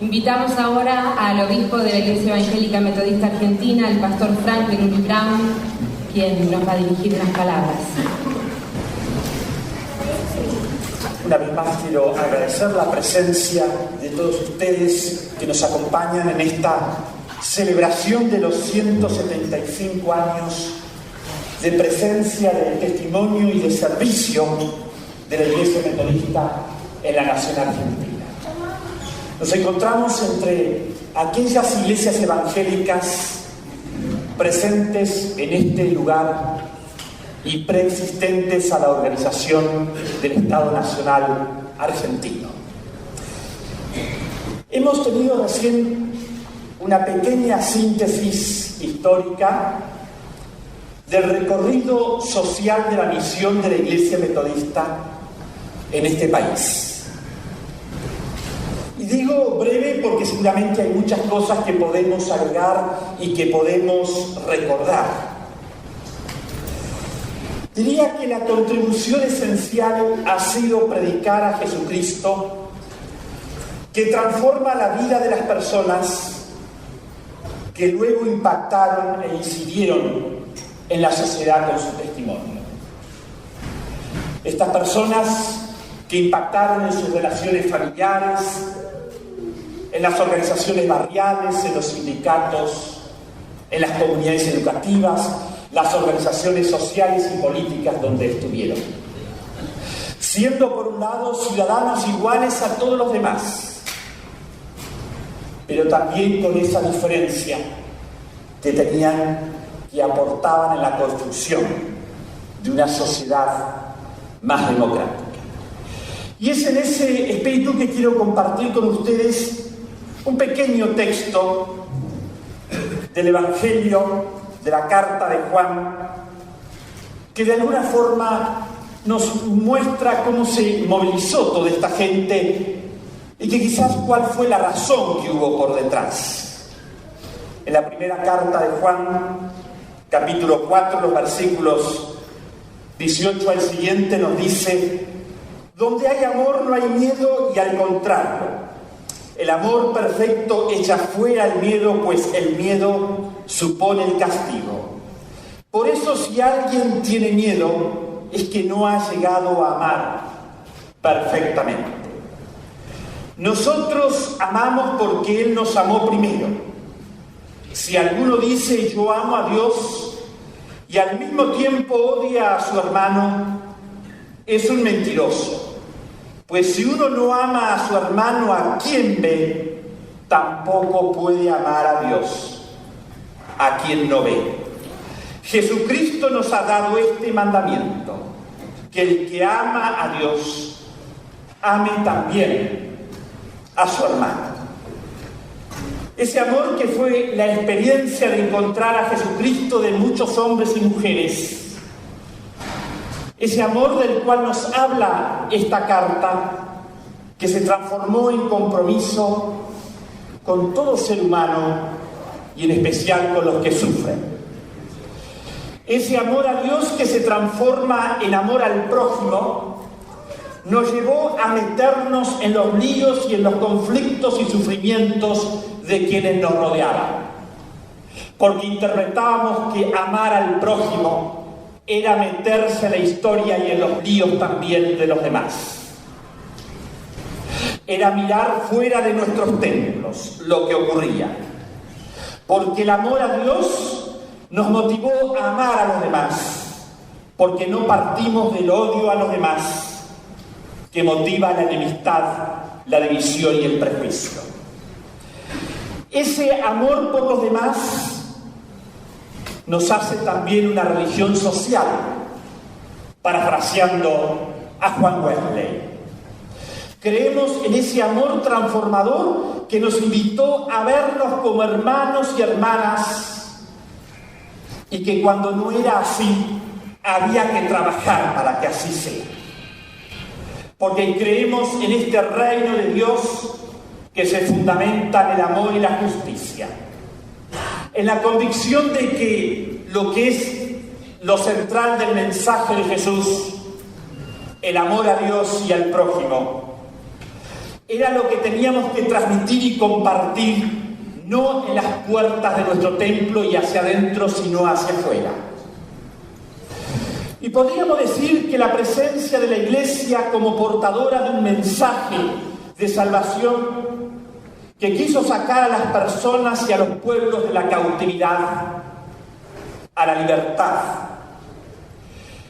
Invitamos ahora al obispo de la Iglesia Evangélica Metodista Argentina, el pastor Franklin Uri Brown, quien nos va a dirigir unas palabras. Una vez más quiero agradecer la presencia de todos ustedes que nos acompañan en esta celebración de los 175 años de presencia, de testimonio y de servicio de la Iglesia Metodista en la nación argentina. Nos encontramos entre aquellas iglesias evangélicas presentes en este lugar y preexistentes a la organización del Estado Nacional Argentino. Hemos tenido recién una pequeña síntesis histórica del recorrido social de la misión de la Iglesia Metodista en este país. Y digo breve porque seguramente hay muchas cosas que podemos agregar y que podemos recordar. Diría que la contribución esencial ha sido predicar a Jesucristo, que transforma la vida de las personas que luego impactaron e incidieron en la sociedad con su testimonio. Estas personas que impactaron en sus relaciones familiares, en las organizaciones barriales, en los sindicatos, en las comunidades educativas, las organizaciones sociales y políticas donde estuvieron. Siendo por un lado ciudadanos iguales a todos los demás, pero también con esa diferencia que tenían y aportaban en la construcción de una sociedad más democrática. Y es en ese espíritu que quiero compartir con ustedes un pequeño texto del Evangelio, de la carta de Juan, que de alguna forma nos muestra cómo se movilizó toda esta gente y que quizás cuál fue la razón que hubo por detrás. En la primera carta de Juan, capítulo 4, los versículos 18 al siguiente nos dice: donde hay amor no hay miedo, y al contrario, el amor perfecto echa fuera el miedo, pues el miedo supone el castigo. Por eso, si alguien tiene miedo, es que no ha llegado a amar perfectamente. Nosotros amamos porque Él nos amó primero. Si alguno dice yo amo a Dios y al mismo tiempo odia a su hermano, es un mentiroso. Pues si uno no ama a su hermano a quien ve, tampoco puede amar a Dios a quien no ve. Jesucristo nos ha dado este mandamiento: que el que ama a Dios ame también a su hermano. Ese amor que fue la experiencia de encontrar a Jesucristo de muchos hombres y mujeres, ese amor del cual nos habla esta carta, que se transformó en compromiso con todo ser humano y en especial con los que sufren. Ese amor a Dios que se transforma en amor al prójimo nos llevó a meternos en los líos y en los conflictos y sufrimientos de quienes nos rodeaban, porque interpretábamos que amar al prójimo era meterse en la historia y en los líos también de los demás. Era mirar fuera de nuestros templos lo que ocurría, porque el amor a Dios nos motivó a amar a los demás, porque no partimos del odio a los demás, que motiva la enemistad, la división y el prejuicio. Ese amor por los demás nos hace también una religión social, parafraseando a Juan Wesley. Creemos en ese amor transformador que nos invitó a vernos como hermanos y hermanas, y que cuando no era así, había que trabajar para que así sea. Porque creemos en este reino de Dios que se fundamenta en el amor y la justicia, en la convicción de que lo que es lo central del mensaje de Jesús, el amor a Dios y al prójimo, era lo que teníamos que transmitir y compartir, no en las puertas de nuestro templo y hacia adentro, sino hacia afuera. Y podríamos decir que la presencia de la Iglesia como portadora de un mensaje de salvación que quiso sacar a las personas y a los pueblos de la cautividad a la libertad.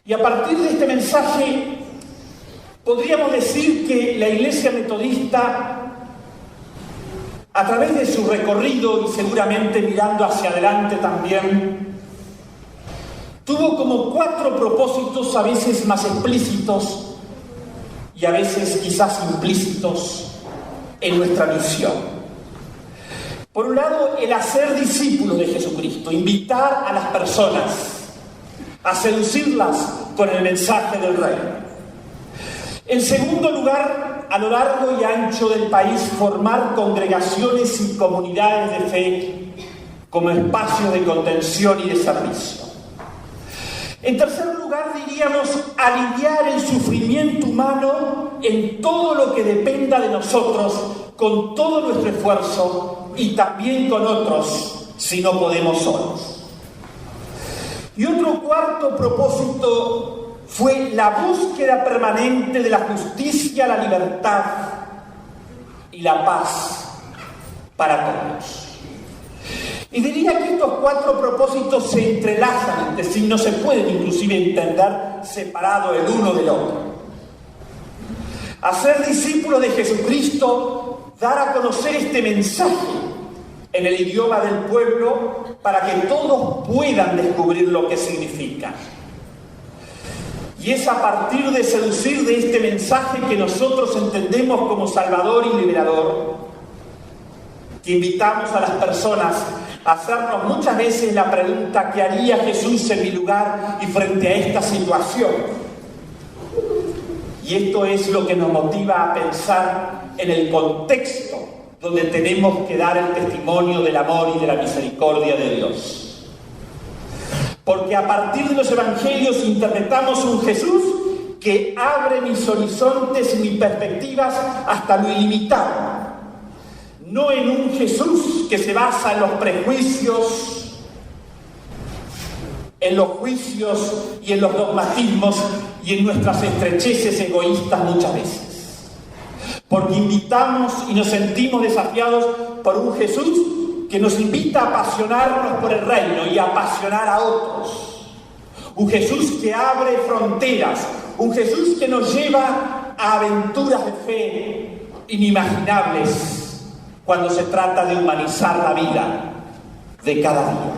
Y a partir de este mensaje podríamos decir que la Iglesia Metodista, a través de su recorrido y seguramente mirando hacia adelante también, tuvo como 4 propósitos, a veces más explícitos y a veces quizás implícitos en nuestra misión. Por un lado, el hacer discípulos de Jesucristo, invitar a las personas a seducirlas con el mensaje del reino. En segundo lugar, a lo largo y ancho del país, formar congregaciones y comunidades de fe como espacios de contención y de servicio. En tercer lugar, diríamos, aliviar el sufrimiento humano en todo lo que dependa de nosotros, con todo nuestro esfuerzo y también con otros, si no podemos solos. Y otro cuarto propósito fue la búsqueda permanente de la justicia, la libertad y la paz para todos. Y diría que estos 4 propósitos se entrelazan entre sí, no se pueden inclusive entender separado el uno del otro. Hacer discípulos de Jesucristo, dar a conocer este mensaje en el idioma del pueblo para que todos puedan descubrir lo que significa. Y es a partir de seducir de este mensaje que nosotros entendemos como Salvador y Liberador, que invitamos a las personas a hacernos muchas veces la pregunta: ¿qué haría Jesús en mi lugar y frente a esta situación? Y esto es lo que nos motiva a pensar en el contexto donde tenemos que dar el testimonio del amor y de la misericordia de Dios. Porque a partir de los evangelios interpretamos un Jesús que abre mis horizontes y mis perspectivas hasta lo ilimitado. No en un Jesús que se basa en los prejuicios, en los juicios y en los dogmatismos y en nuestras estrecheces egoístas muchas veces. Porque invitamos y nos sentimos desafiados por un Jesús que nos invita a apasionarnos por el reino y a apasionar a otros. Un Jesús que abre fronteras, un Jesús que nos lleva a aventuras de fe inimaginables cuando se trata de humanizar la vida de cada día.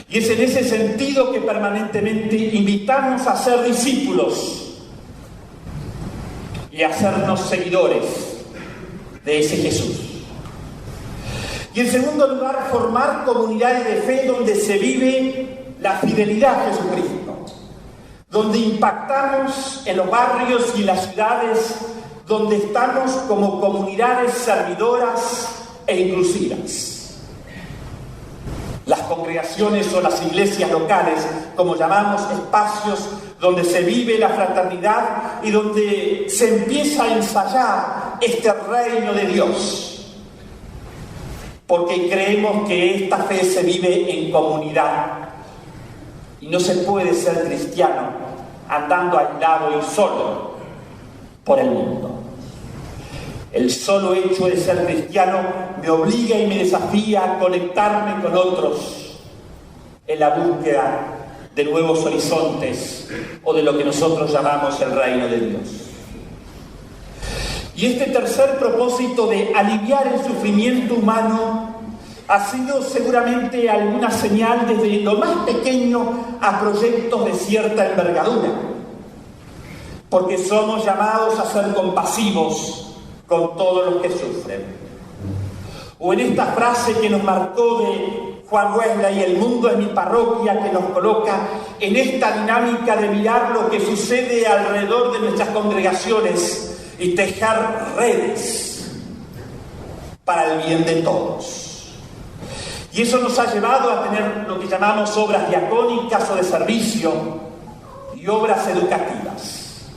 Y es en ese sentido que permanentemente invitamos a ser discípulos y a hacernos seguidores de ese Jesús. Y en segundo lugar, formar comunidades de fe donde se vive la fidelidad a Jesucristo, donde impactamos en los barrios y en las ciudades, donde estamos como comunidades servidoras e inclusivas. Las congregaciones o las iglesias locales, como llamamos, espacios donde se vive la fraternidad y donde se empieza a ensayar este reino de Dios. Porque creemos que esta fe se vive en comunidad. Y no se puede ser cristiano andando aislado y solo por el mundo. El solo hecho de ser cristiano me obliga y me desafía a conectarme con otros en la búsqueda de nuevos horizontes o de lo que nosotros llamamos el reino de Dios. Y este tercer propósito de aliviar el sufrimiento humano ha sido seguramente alguna señal desde lo más pequeño a proyectos de cierta envergadura, porque somos llamados a ser compasivos con todos los que sufren. O en esta frase que nos marcó de Juan Wesley, el mundo es mi parroquia, que nos coloca en esta dinámica de mirar lo que sucede alrededor de nuestras congregaciones y tejer redes para el bien de todos. Y eso nos ha llevado a tener lo que llamamos obras diacónicas o de servicio y obras educativas,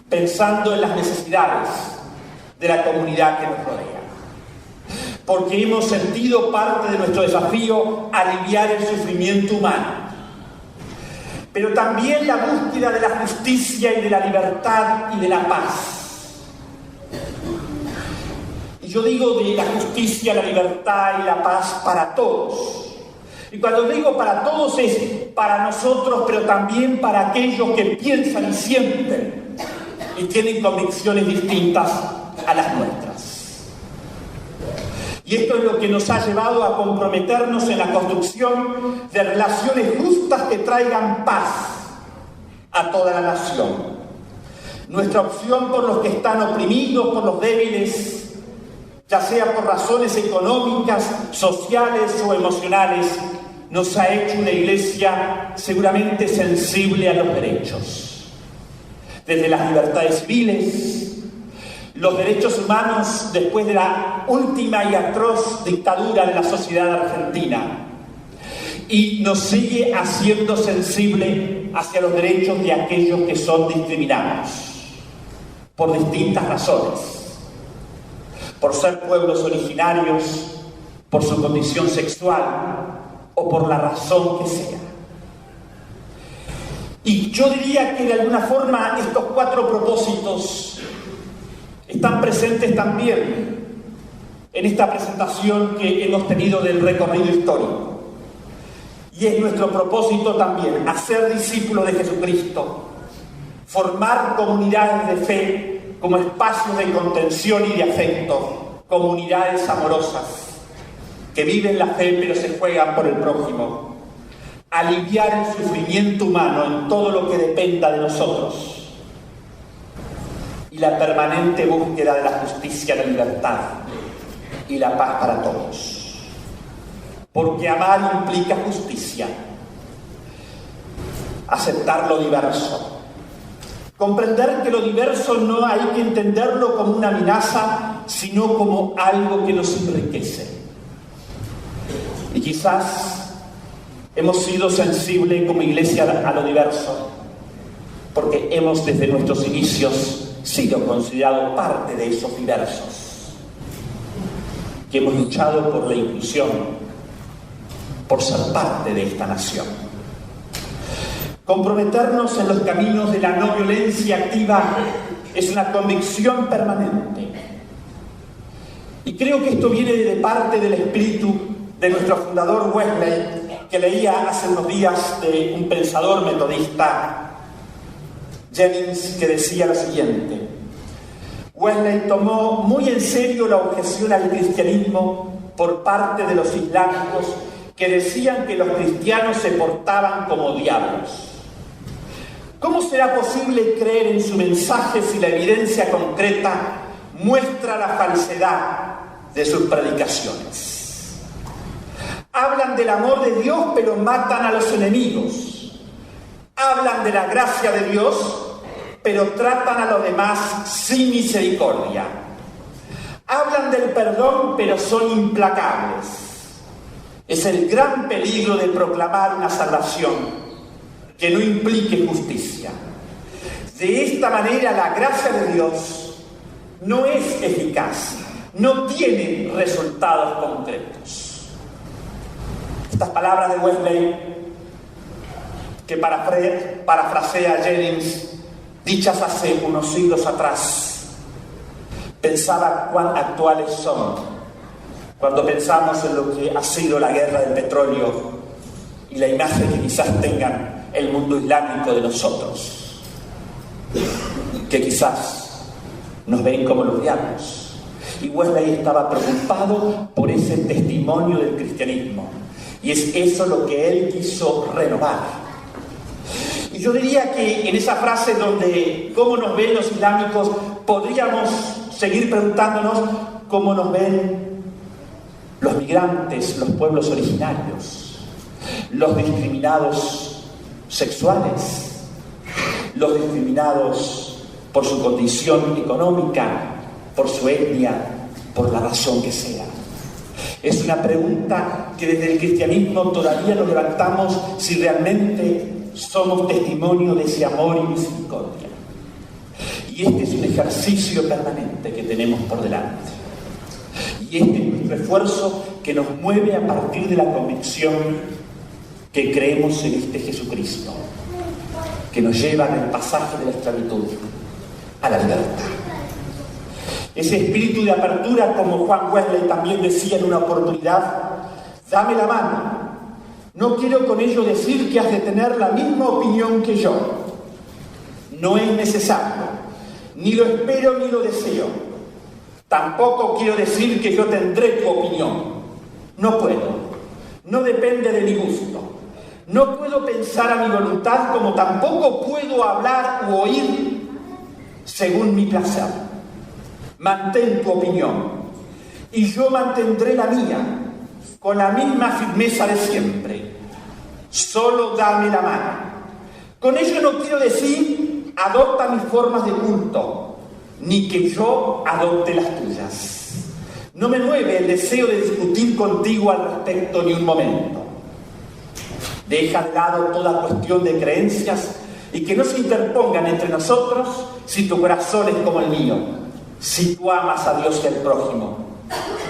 pensando en las necesidades de la comunidad que nos rodea. Porque hemos sentido parte de nuestro desafío aliviar el sufrimiento humano, pero también la búsqueda de la justicia y de la libertad y de la paz. Y yo digo de la justicia, la libertad y la paz para todos. Y cuando digo para todos es para nosotros, pero también para aquellos que piensan y sienten y tienen convicciones distintas a las nuestras. Y esto es lo que nos ha llevado a comprometernos en la construcción de relaciones justas que traigan paz a toda la nación. Nuestra opción por los que están oprimidos, por los débiles, ya sea por razones económicas, sociales o emocionales, nos ha hecho una iglesia seguramente sensible a los derechos. Desde las libertades civiles, los derechos humanos después de la última y atroz dictadura de la sociedad argentina, y nos sigue haciendo sensible hacia los derechos de aquellos que son discriminados por distintas razones, por ser pueblos originarios, por su condición sexual o por la razón que sea. Y yo diría que de alguna forma estos 4 propósitos están presentes también en esta presentación que hemos tenido del recorrido histórico. Y es nuestro propósito también hacer discípulos de Jesucristo, formar comunidades de fe como espacios de contención y de afecto, comunidades amorosas que viven la fe pero se juegan por el prójimo, aliviar el sufrimiento humano en todo lo que dependa de nosotros y la permanente búsqueda de la justicia, la libertad y la paz para todos. Porque amar implica justicia, aceptar lo diverso, comprender que lo diverso no hay que entenderlo como una amenaza, sino como algo que nos enriquece. Y quizás hemos sido sensibles como iglesia a lo diverso, porque hemos desde nuestros inicios sido considerados parte de esos diversos, que hemos luchado por la inclusión, por ser parte de esta nación. Comprometernos en los caminos de la no violencia activa es una convicción permanente. Y creo que esto viene de parte del espíritu de nuestro fundador Wesley, que leía hace unos días de un pensador metodista, Jennings, que decía lo siguiente: Wesley tomó muy en serio la objeción al cristianismo por parte de los islámicos que decían que los cristianos se portaban como diablos. ¿Cómo será posible creer en su mensaje si la evidencia concreta muestra la falsedad de sus predicaciones? Hablan del amor de Dios, pero matan a los enemigos. Hablan de la gracia de Dios, pero tratan a los demás sin misericordia. Hablan del perdón, pero son implacables. Es el gran peligro de proclamar una salvación que no implique justicia. De esta manera, la gracia de Dios no es eficaz, no tiene resultados concretos. Estas palabras de Wesley, que parafrasea Jennings, dichas hace unos siglos atrás, pensaba cuán actuales son cuando pensamos en lo que ha sido la guerra del petróleo y la imagen que quizás tengan el mundo islámico de nosotros, que quizás nos ven como los diablos. Y Wesley estaba preocupado por ese testimonio del cristianismo. Y es eso lo que él quiso renovar. Y yo diría que en esa frase donde cómo nos ven los islámicos, podríamos seguir preguntándonos cómo nos ven los migrantes, los pueblos originarios, los discriminados sexuales, los discriminados por su condición económica, por su etnia, por la razón que sea. Es una pregunta que desde el cristianismo todavía nos levantamos si realmente somos testimonio de ese amor y misericordia. Y este es un ejercicio permanente que tenemos por delante. Y este es nuestro esfuerzo que nos mueve a partir de la convicción que creemos en este Jesucristo, que nos lleva en el pasaje de la esclavitud a la libertad. Ese espíritu de apertura, como Juan Wesley también decía en una oportunidad: dame la mano. No quiero con ello decir que has de tener la misma opinión que yo. No es necesario. Ni lo espero ni lo deseo. Tampoco quiero decir que yo tendré tu opinión. No puedo. No depende de mi gusto. No puedo pensar a mi voluntad, como tampoco puedo hablar u oír según mi placer. Mantén tu opinión y yo mantendré la mía con la misma firmeza de siempre. Solo dame la mano. Con ello no quiero decir adopta mis formas de culto, ni que yo adopte las tuyas. No me mueve el deseo de discutir contigo al respecto ni un momento. Deja de lado toda cuestión de creencias y que no se interpongan entre nosotros si tu corazón es como el mío. Si tú amas a Dios y al prójimo,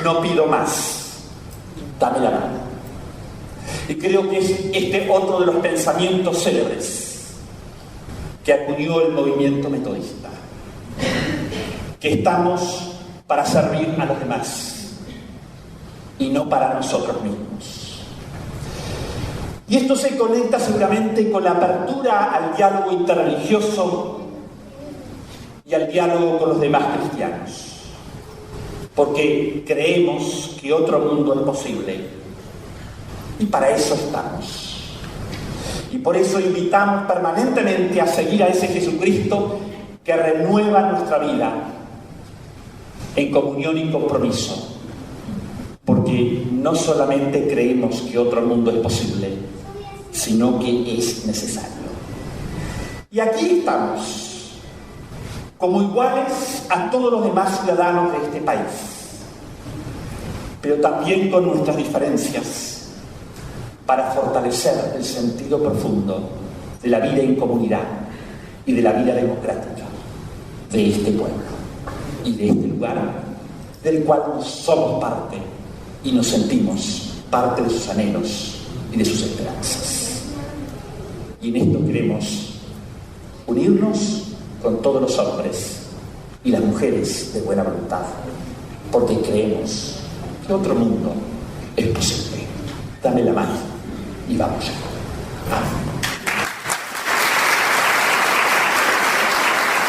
no pido más. Dame la mano. Y creo que es este otro de los pensamientos célebres que acudió el movimiento metodista. Que estamos para servir a los demás y no para nosotros mismos. Y esto se conecta seguramente con la apertura al diálogo interreligioso y al diálogo con los demás cristianos, porque creemos que otro mundo es posible y para eso estamos. Y por eso invitamos permanentemente a seguir a ese Jesucristo que renueva nuestra vida en comunión y compromiso, porque no solamente creemos que otro mundo es posible, sino que es necesario. Y aquí estamos, como iguales a todos los demás ciudadanos de este país, pero también con nuestras diferencias, para fortalecer el sentido profundo de la vida en comunidad y de la vida democrática de este pueblo y de este lugar, del cual somos parte y nos sentimos parte de sus anhelos y de sus esperanzas. Y en esto queremos unirnos con todos los hombres y las mujeres de buena voluntad, porque creemos que otro mundo es posible. Dame la mano y vamos allá. Amén.